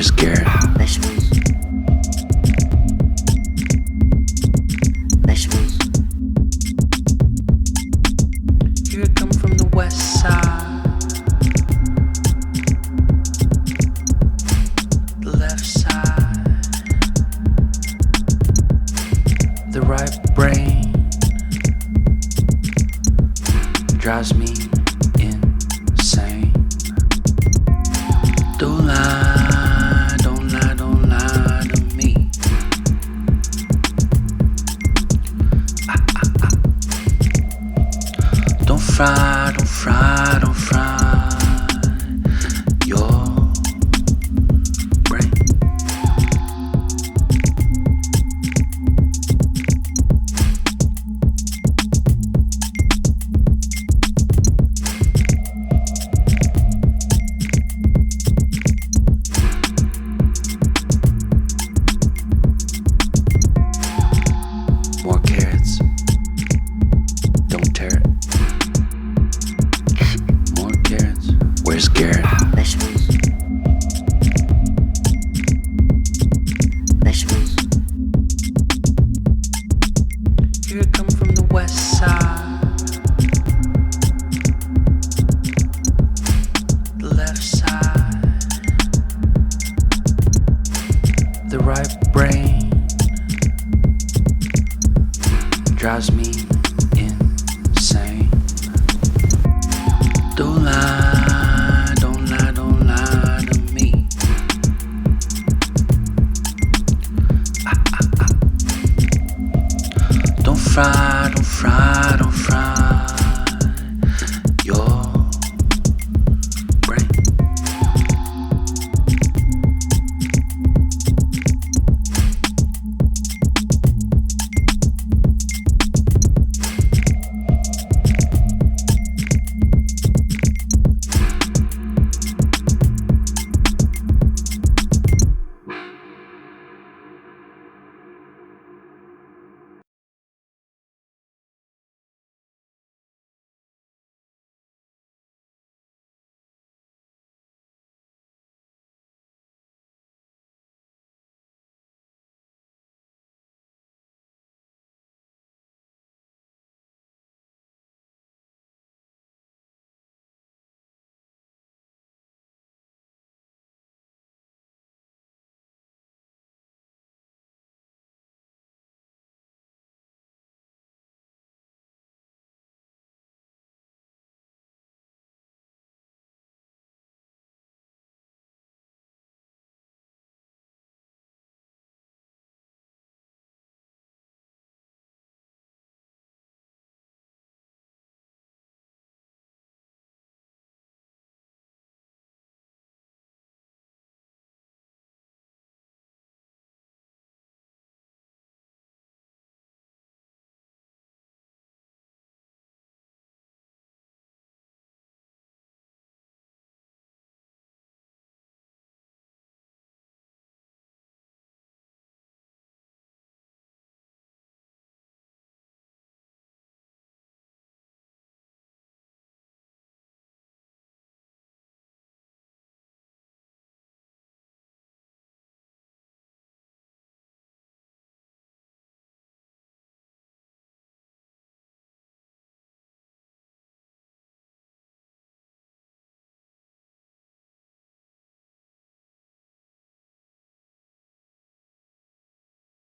Where's Garrett? Vegetables. Vegetables. Here I come from the west side, the left side, the right brain drives me insane. Don't lie, don't lie, don't lie to me. Don't fry, don't fry, don't fry your brain. More carrots. Don't tear it. More carrots. Where's Garrett? Vegetables. Vegetables. Here I come from the west side, the left side, the right brain drives me insane. Don't lie, don't lie, don't lie to me. Don't fry, don't fry,